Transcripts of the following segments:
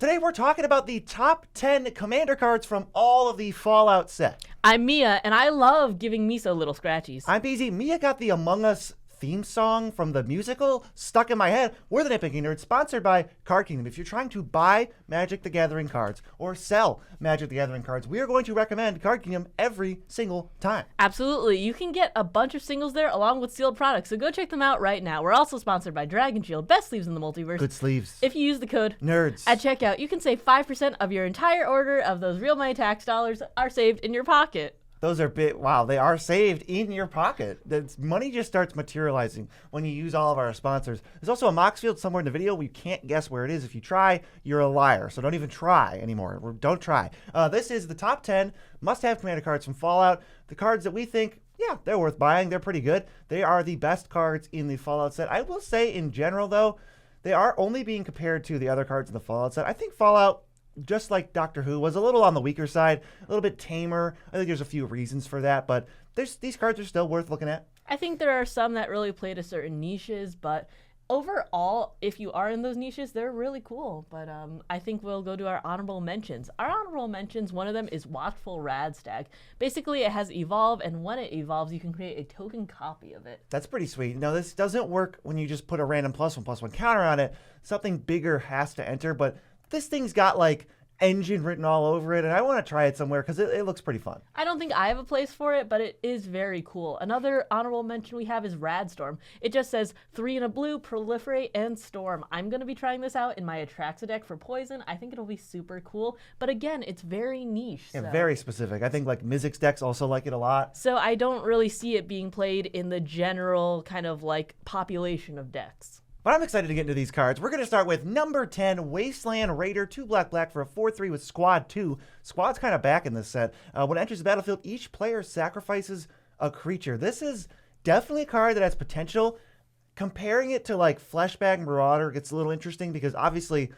Today we're talking about the top 10 commander cards from all of the Fallout set. I'm Mia, and I love giving Miso little scratchies. I'm PZ. Mia got the Among Us theme song from the musical stuck in my head. We're the Nitpicking Nerds, sponsored by Card Kingdom. If you're trying to buy Magic the Gathering cards or sell Magic the Gathering cards, we are going to recommend Card Kingdom every single time. Absolutely. You can get a bunch of singles there along with sealed products, so go check them out right now. We're also sponsored by Dragon Shield, best sleeves in the multiverse. Good sleeves. If you use the code Nerds at checkout, you can save 5% of your entire order of those real money tax dollars are saved in your pocket. Those are wow, they are saved in your pocket. Money just starts materializing when you use all of our sponsors. There's also a Mox field somewhere in the video. We can't guess where it is. If you try, you're a liar. So don't even try anymore. Don't try. This is the top 10 must-have commander cards from Fallout. The cards that we think, yeah, they're worth buying. They're pretty good. They are the best cards in the Fallout set. I will say, in general, though, they are only being compared to the other cards in the Fallout set. I think Fallout, just like Doctor Who, was a little on the weaker side, a little bit tamer. I think there's a few reasons for that, but these cards are still worth looking at. I think there are some that really play to certain niches, but overall, if you are in those niches, they're really cool. But I think we'll go to our honorable mentions. Our honorable mentions, one of them is Watchful Radstag. Basically, it has Evolve, and when it evolves, you can create a token copy of it. That's pretty sweet. Now, this doesn't work when you just put a random +1/+1 counter on it. Something bigger has to enter, but this thing's got like engine written all over it, and I want to try it somewhere because it looks pretty fun. I don't think I have a place for it, but it is very cool. Another honorable mention we have is Radstorm. It just says 3 in a blue, proliferate, and storm. I'm going to be trying this out in my Atraxa deck for poison. I think it'll be super cool, but again, it's very niche. Yeah, very specific. I think like Mizzix decks also like it a lot. So I don't really see it being played in the general kind of like population of decks. But I'm excited to get into these cards. We're going to start with number 10, Wasteland Raider, 2 black for a 4/3 with Squad 2. Squad's kind of back in this set. When it enters the battlefield, each player sacrifices a creature. This is definitely a card that has potential. Comparing it to like Fleshbag Marauder gets a little interesting because obviously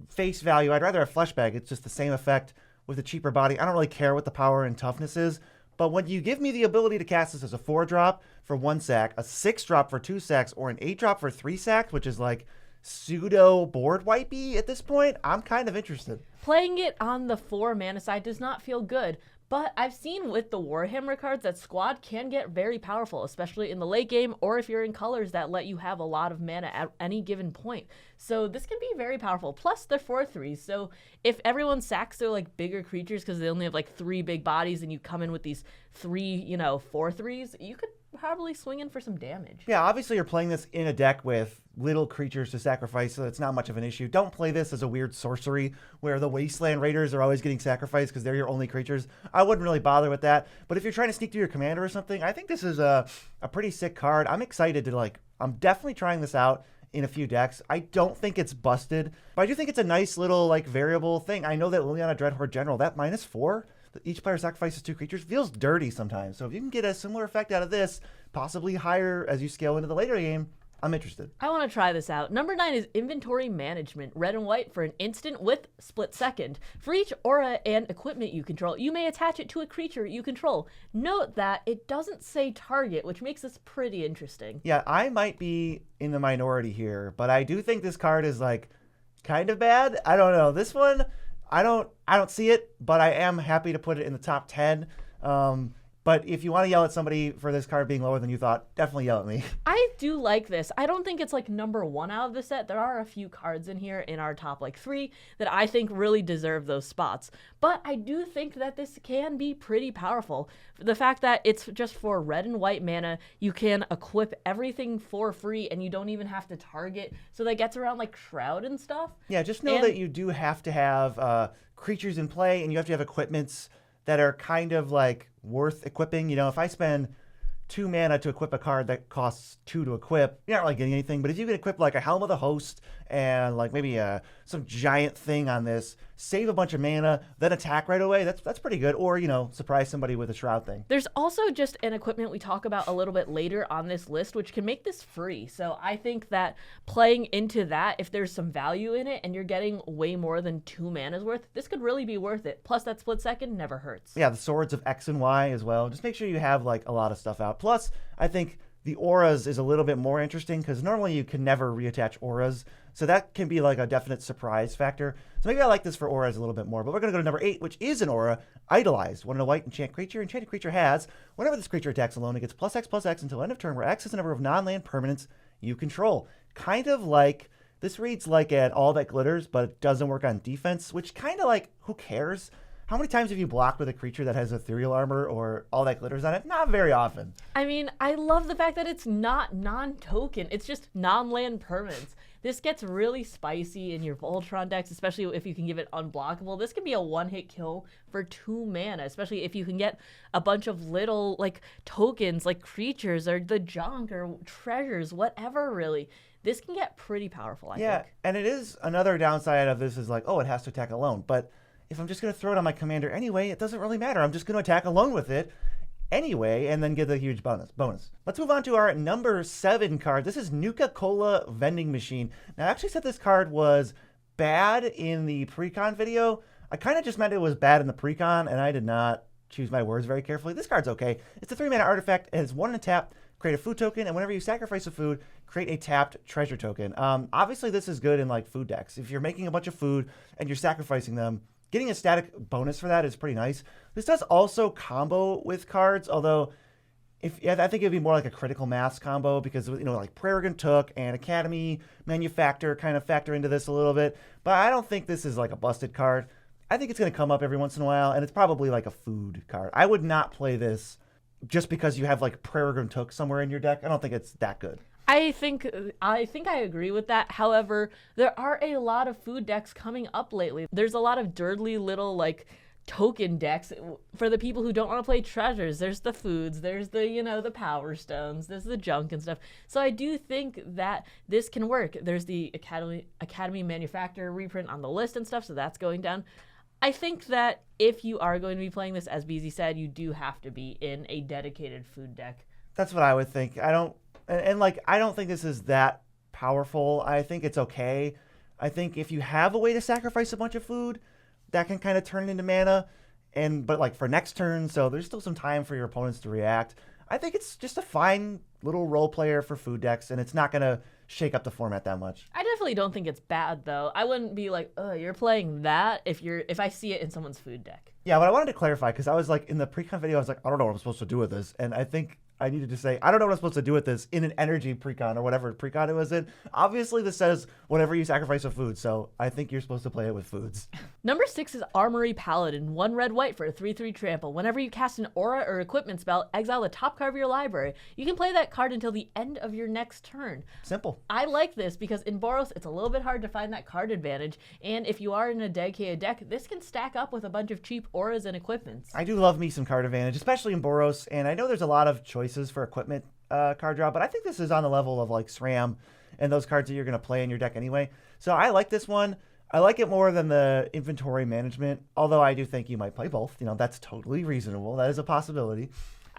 face value, I'd rather have Fleshbag. It's just the same effect with a cheaper body. I don't really care what the power and toughness is. But when you give me the ability to cast this as a 4-drop for 1 sack, a 6-drop for 2 sacks, or an 8-drop for 3 sacks, which is like pseudo board wipey at this point, I'm kind of interested. Playing it on the 4 mana side does not feel good, but I've seen with the Warhammer cards that Squad can get very powerful, especially in the late game, or if you're in colors that let you have a lot of mana at any given point. So this can be very powerful. Plus, they're 4/3, so if everyone sacks their like bigger creatures because they only have like 3 big bodies, and you come in with these 3, 4/3s, you could probably swing in for some damage. Yeah, obviously you're playing this in a deck with little creatures to sacrifice, so it's not much of an issue. Don't play this as a weird sorcery where the Wasteland Raiders are always getting sacrificed because they're your only creatures. I wouldn't really bother with that. But if you're trying to sneak through your commander or something, I think this is a pretty sick card. I'm excited to I'm definitely trying this out in a few decks. I don't think it's busted, but I do think it's a nice little variable thing. I know that Liliana Dreadhorde General, that -4, each player sacrifices 2 creatures, feels dirty sometimes. So if you can get a similar effect out of this, possibly higher as you scale into the later game, I'm interested. I want to try this out. Number 9 is Inventory Management. Red and white for an instant with split second. For each aura and equipment you control, you may attach it to a creature you control. Note that it doesn't say target, which makes this pretty interesting. Yeah, I might be in the minority here, but I do think this card is kind of bad. I don't know. This one, I don't see it, but I am happy to put it in the top 10. But if you want to yell at somebody for this card being lower than you thought, definitely yell at me. I do like this. I don't think it's number 1 out of the set. There are a few cards in here in our top 3 that I think really deserve those spots. But I do think that this can be pretty powerful. The fact that it's just for red and white mana, you can equip everything for free and you don't even have to target. So that gets around Shroud and stuff. Yeah, just know that you do have to have creatures in play and you have to have equipments that are kind of worth equipping. If I spend 2 mana to equip a card that costs 2 to equip, you're not really getting anything. But if you can equip a Helm of the Host and maybe some giant thing on this, save a bunch of mana, then attack right away, that's pretty good. Or, surprise somebody with a Shroud thing. There's also just an equipment we talk about a little bit later on this list, which can make this free. So I think that playing into that, if there's some value in it and you're getting way more than 2 mana's worth, this could really be worth it. Plus that split second never hurts. Yeah, the Swords of X and Y as well. Just make sure you have a lot of stuff out. Plus, I think the auras is a little bit more interesting because normally you can never reattach auras So that can be like a definite surprise factor. So maybe I like this for auras a little bit more. But we're going to go to number 8, which is an aura, Idolized. One in a white enchant creature. Enchanted creature has, whenever this creature attacks alone, it gets +X/+X until end of turn, where X is the number of non-land permanents you control. Kind of like, this reads like an All That Glitters, but it doesn't work on defense, which kind of like, who cares? How many times have you blocked with a creature that has ethereal armor or All That Glitters on it? Not very often. I mean, I love the fact that it's not non-token. It's just non-land permanents. This gets really spicy in your Voltron decks, especially if you can give it unblockable. This can be a one-hit kill for 2 mana, especially if you can get a bunch of little like tokens, like creatures or the junk or treasures, whatever really. This can get pretty powerful, I think. Yeah, and it is another downside of this is like, oh, it has to attack alone. But if I'm just going to throw it on my commander anyway, it doesn't really matter. I'm just going to attack alone with it anyway, and then get the huge bonus. Let's move on to our number 7 card. This is Nuka-Cola Vending Machine. Now, I actually said this card was bad in the pre-con video. I kind of just meant it was bad in the pre-con, and I did not choose my words very carefully. This card's okay. It's a 3-mana artifact. It has 1 in a tap. Create a food token, and whenever you sacrifice a food, create a tapped treasure token. Obviously, this is good in like food decks. If you're making a bunch of food and you're sacrificing them, getting a static bonus for that is pretty nice. This does also combo with cards, although I think it'd be more like a critical mass combo because, you know, like Prairie Took and Academy Manufactor kind of factor into this a little bit. But I don't think this is like a busted card. I think it's going to come up every once in a while, and it's probably like a food card. I would not play this just because you have like Prairie Took somewhere in your deck. I don't think it's that good. I think I agree with that. However, there are a lot of food decks coming up lately. There's a lot of dirtly little like token decks for the people who don't want to play treasures. There's the foods, there's the, you know, the power stones, there's the junk and stuff. So I do think that this can work. There's the Academy Manufacturer reprint on the list and stuff, so that's going down. I think that if you are going to be playing this, as BZ said, you do have to be in a dedicated food deck. That's what I would think. I don't think this is that powerful. I think it's okay. I think if you have a way to sacrifice a bunch of food, that can kind of turn into mana. But like for next turn, so there's still some time for your opponents to react. I think it's just a fine little role player for food decks, and it's not going to shake up the format that much. I definitely don't think it's bad, though. I wouldn't be like, oh, you're playing that if I see it in someone's food deck. Yeah, but I wanted to clarify because I was like, in the pre-con video, I was like, I don't know what I'm supposed to do with this. And I think I needed to say, I don't know what I'm supposed to do with this in an energy pre-con or whatever pre-con it was in. Obviously, this says whenever you sacrifice a food, so I think you're supposed to play it with foods. Number 6 is Armory Paladin, 1 red-white for a 3/3 trample. Whenever you cast an aura or equipment spell, exile the top card of your library. You can play that card until the end of your next turn. Simple. I like this because in Boros, it's a little bit hard to find that card advantage, and if you are in a dedicated deck, this can stack up with a bunch of cheap auras and equipments. I do love me some card advantage, especially in Boros, and I know there's a lot of choices for equipment card draw, but I think this is on the level of like SRAM and those cards that you're going to play in your deck anyway. So I like this one. I like it more than the inventory management, although I do think you might play both. You know, that's totally reasonable. That is a possibility.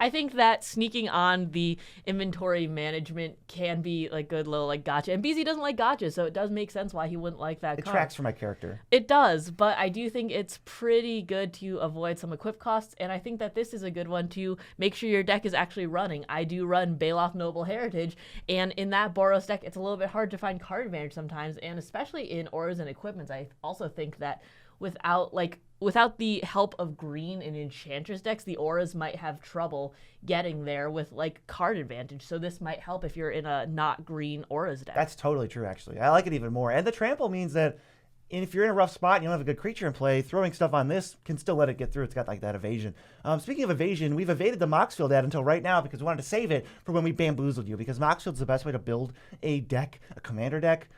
I think that sneaking on the inventory management can be like good little like gotcha. And BZ doesn't like gotcha, so it does make sense why he wouldn't like that It card. tracks for my character. It does, but I do think it's pretty good to avoid some equip costs, and I think that this is a good one to make sure your deck is actually running. I do run Baloth Noble Heritage, and in that Boros deck, it's a little bit hard to find card advantage sometimes, and especially in auras and equipments, I also think that without the help of green and enchantress decks, the auras might have trouble getting there with like card advantage. So this might help if you're in a not green auras deck. That's totally true, actually. I like it even more. And the trample means that if you're in a rough spot and you don't have a good creature in play, throwing stuff on this can still let it get through. It's got like that evasion. Speaking of evasion, we've evaded the Moxfield ad until right now because we wanted to save it for when we bamboozled you, because Moxfield's the best way to build a deck, a commander deck,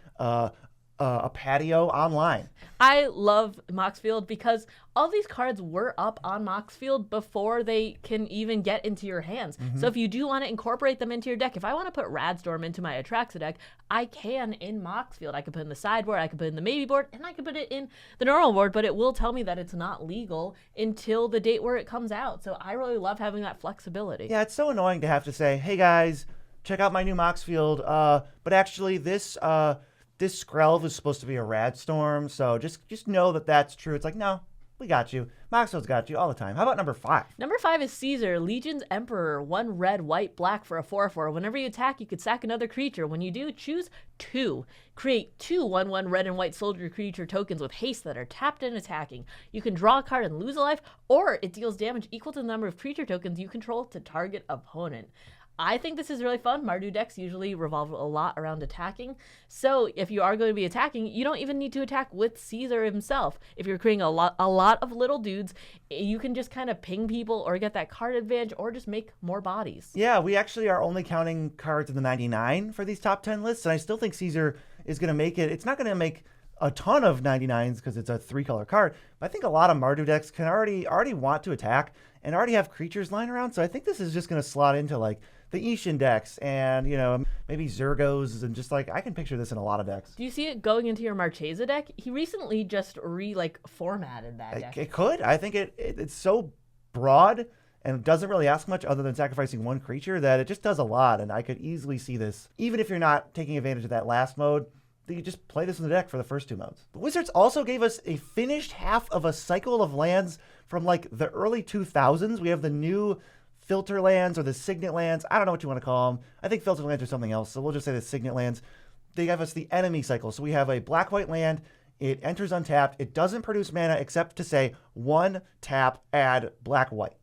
a patio online. I love Moxfield because all these cards were up on Moxfield before they can even get into your hands. Mm-hmm. So if you do want to incorporate them into your deck, if I want to put Radstorm into my Atraxa deck, I can in Moxfield. I could put it in the sideboard, I could put it in the maybe board, and I could put it in the normal board, but it will tell me that it's not legal until the date where it comes out. So I really love having that flexibility. Yeah, it's so annoying to have to say, hey guys, check out my new Moxfield, but actually this Skrelv is supposed to be a Radstorm, so just know that that's true. It's like, no, We got you. Moxo's got you all the time. How about number 5? Number 5 is Caesar, Legion's Emperor. 1 red, white, black for a 4/4. Whenever you attack, you could sack another creature. When you do, choose 2. Create 2 1/1 red and white soldier creature tokens with haste that are tapped and attacking. You can draw a card and lose a life, or it deals damage equal to the number of creature tokens you control to target opponent. I think this is really fun. Mardu decks usually revolve a lot around attacking. So if you are going to be attacking, you don't even need to attack with Caesar himself. If you're creating a lot of little dudes, you can just kind of ping people or get that card advantage or just make more bodies. Yeah, we actually are only counting cards in the 99 for these top 10 lists, and I still think Caesar is going to make it. It's not going to make a ton of 99s because it's a 3-color card, but I think a lot of Mardu decks can already want to attack and already have creatures lying around. So I think this is just going to slot into like the Ishin decks and, maybe Zergos, and just like I can picture this in a lot of decks. Do you see it going into your Marchesa deck? He recently just formatted that deck. It could. I think it's so broad and doesn't really ask much other than sacrificing 1 creature that it just does a lot, and I could easily see this. Even if you're not taking advantage of that last mode, you could just play this in the deck for the first 2 modes. The Wizards also gave us a finished half of a cycle of lands from like the early 2000s. We have the new filter lands or the signet lands. I don't know what you want to call them. I think filter lands are something else, so we'll just say the signet lands. They give us the enemy cycle. So we have a black-white land. It enters untapped. It doesn't produce mana except to say 1 tap, add black-white.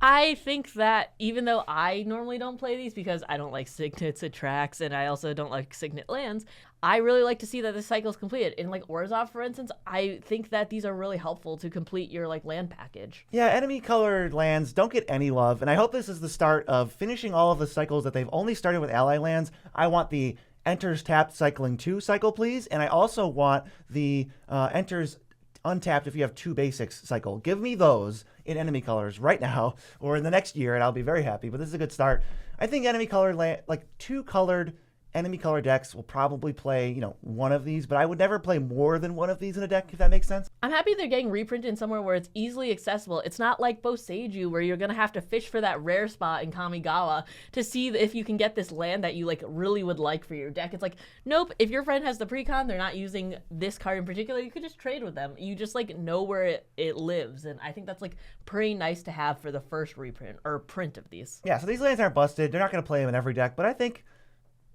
I think that even though I normally don't play these because I don't like signets attracts and I also don't like signet lands, I really like to see that this cycle is completed. In like Orzhov, for instance, I think that these are really helpful to complete your like land package. Yeah, enemy-colored lands don't get any love, and I hope this is the start of finishing all of the cycles that they've only started with ally lands. I want the enters tapped cycling 2 cycle, please, and I also want the enters untapped if you have 2 basics cycle. Give me those in enemy colors right now or in the next year, and I'll be very happy. But this is a good start. I think enemy colored land, like 2-colored enemy color decks will probably play, 1 of these, but I would never play more than 1 of these in a deck, if that makes sense. I'm happy they're getting reprinted somewhere where it's easily accessible. It's not like Boseiju where you're going to have to fish for that rare spot in Kamigawa to see if you can get this land that you like really would like for your deck. It's like, nope, if your friend has the precon, they're not using this card in particular, you could just trade with them. You just like know where it lives, and I think that's like pretty nice to have for the first reprint or print of these. Yeah, so these lands aren't busted. They're not going to play them in every deck, but I think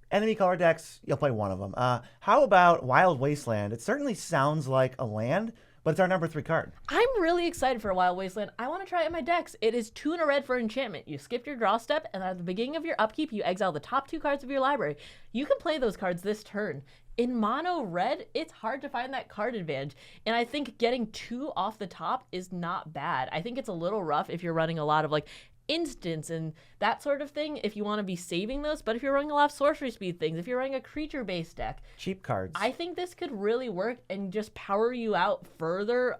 enemy color decks, you'll play 1 of them. How about Wild Wasteland? It certainly sounds like a land, but it's our number 3 card. I'm really excited for Wild Wasteland. I want to try it in my decks. It is 2 and a red for enchantment. You skip your draw step, and at the beginning of your upkeep, you exile the top 2 cards of your library. You can play those cards this turn. In mono red, it's hard to find that card advantage, and I think getting 2 off the top is not bad. I think it's a little rough if you're running a lot of like instants and that sort of thing if you want to be saving those, but if you're running a lot of sorcery speed things, if you're running a creature based deck, cheap cards, I think this could really work and just power you out further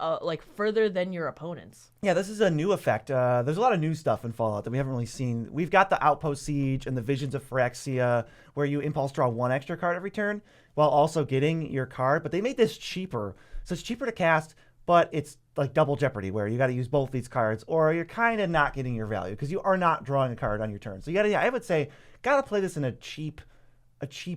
further than your opponents. Yeah, this is a new effect. There's a lot of new stuff in Fallout that we haven't really seen. We've got the Outpost Siege and the Visions of Phyrexia where you impulse draw 1 extra card every turn while also getting your card, but they made this cheaper, so it's cheaper to cast, but it's like double jeopardy where you got to use both these cards or you're kind of not getting your value because you are not drawing a card on your turn. So I would say, got to play this in a cheap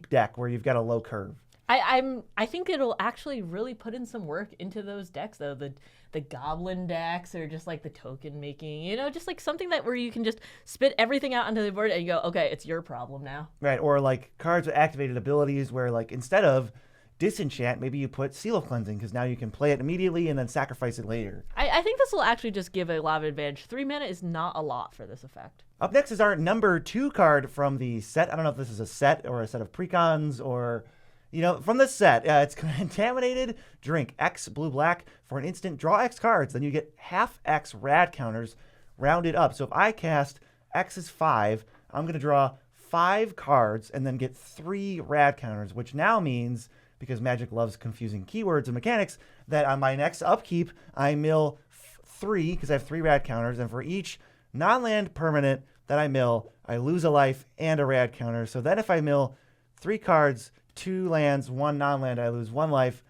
deck where you've got a low curve. I think it'll actually really put in some work into those decks though. The goblin decks or just like the token making, just like something that where you can just spit everything out onto the board and you go, okay, it's your problem now. Right, or like cards with activated abilities where like instead of disenchant, maybe you put Seal of Cleansing because now you can play it immediately and then sacrifice it later. I think this will actually just give a lot of advantage. 3 mana is not a lot for this effect. Up next is our number 2 card from the set. I don't know if this is a set or a set of precons or, from the set. It's Contaminated Drink, X blue-black. For an instant, draw X cards. Then you get half X rad counters rounded up. So if I cast X is 5, I'm going to draw 5 cards and then get 3 rad counters, which now means, because Magic loves confusing keywords and mechanics, that on my next upkeep, I mill 3, because I have 3 rad counters, and for each non-land permanent that I mill, I lose a life and a rad counter. So then if I mill 3 cards, 2 lands, 1 non-land, I lose 1 life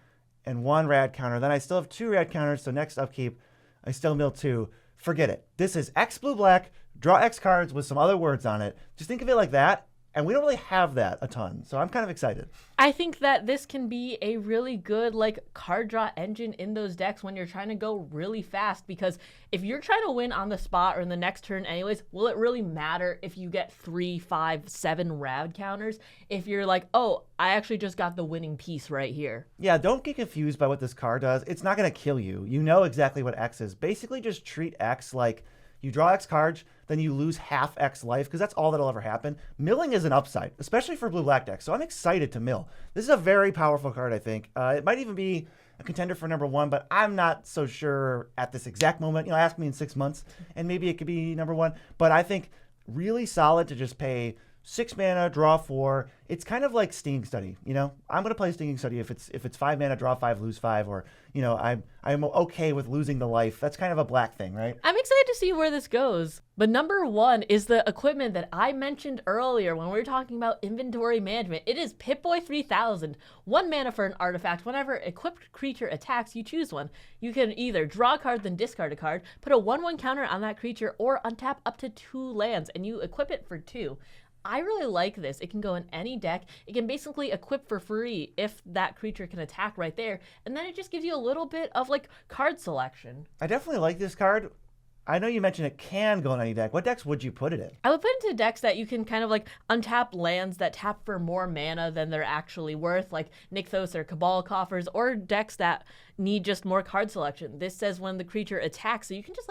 and 1 rad counter. Then I still have 2 rad counters, so next upkeep, I still mill 2. Forget it. This is X blue-black, draw X cards with some other words on it. Just think of it like that, And we don't really have that a ton, so I'm kind of excited. I think that this can be a really good card draw engine in those decks when you're trying to go really fast, because if you're trying to win on the spot or in the next turn anyways, will it really matter if you get 3, 5, 7 rad counters if you're like, oh, I actually just got the winning piece right here? Yeah, don't get confused by what this card does. It's not going to kill you. You know exactly what X is. Basically just treat X like you draw X cards, then you lose half X life, because that's all that'll ever happen. Milling is an upside, especially for blue-black decks, so I'm excited to mill. This is a very powerful card, I think. It might even be a contender for number 1, but I'm not so sure at this exact moment. Ask me in 6 months, and maybe it could be number 1. But I think really solid to just pay 6 mana, draw 4. It's kind of like Stinging Study. I'm going to play Stinging Study if it's 5 mana, draw 5, lose 5, or I'm okay with losing the life. That's kind of a black thing, right? I'm excited to see where this goes. But number 1 is the equipment that I mentioned earlier when we were talking about inventory management. It is Pip-Boy 3000. 1 mana for an artifact. Whenever equipped creature attacks, you choose one. You can either draw a card, then discard a card, put a 1/1 counter on that creature, or untap up to 2 lands, and you equip it for 2. I really like this. It can go in any deck. It can basically equip for free if that creature can attack right there. And then it just gives you a little bit of card selection. I definitely like this card. I know you mentioned it can go in any deck. What decks would you put it in? I would put it into decks that you can kind of untap lands that tap for more mana than they're actually worth, like Nykthos or Cabal Coffers, or decks that need just more card selection. This says when the creature attacks, so you can just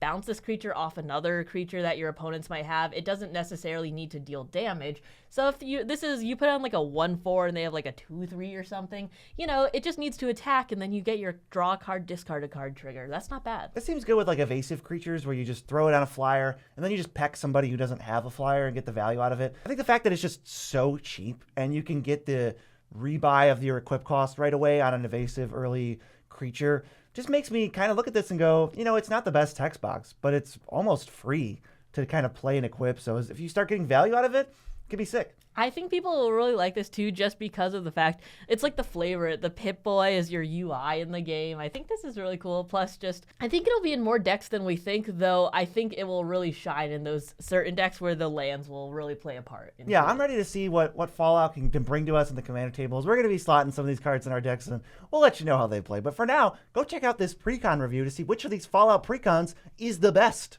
bounce this creature off another creature that your opponents might have. It doesn't necessarily need to deal damage. So if you put on a 1/4 and they have a 2/3 or something, it just needs to attack, and then you get your draw a card, discard a card trigger. That's not bad. That seems good with evasive creatures where you just throw it on a flyer and then you just peck somebody who doesn't have a flyer and get the value out of it. I think the fact that it's just so cheap and you can get the rebuy of your equip cost right away on an evasive early creature just makes me kind of look at this and go, it's not the best text box, but it's almost free to kind of play and equip. So if you start getting value out of it, it could be sick. I think people will really like this too, just because of the fact it's the flavor. The Pip-Boy is your UI in the game. I think this is really cool. Plus, I think it'll be in more decks than we think, though. I think it will really shine in those certain decks where the lands will really play a part. Yeah, I'm ready to see what Fallout can bring to us in the commander tables. We're going to be slotting some of these cards in our decks, and we'll let you know how they play. But for now, go check out this precon review to see which of these Fallout precons is the best.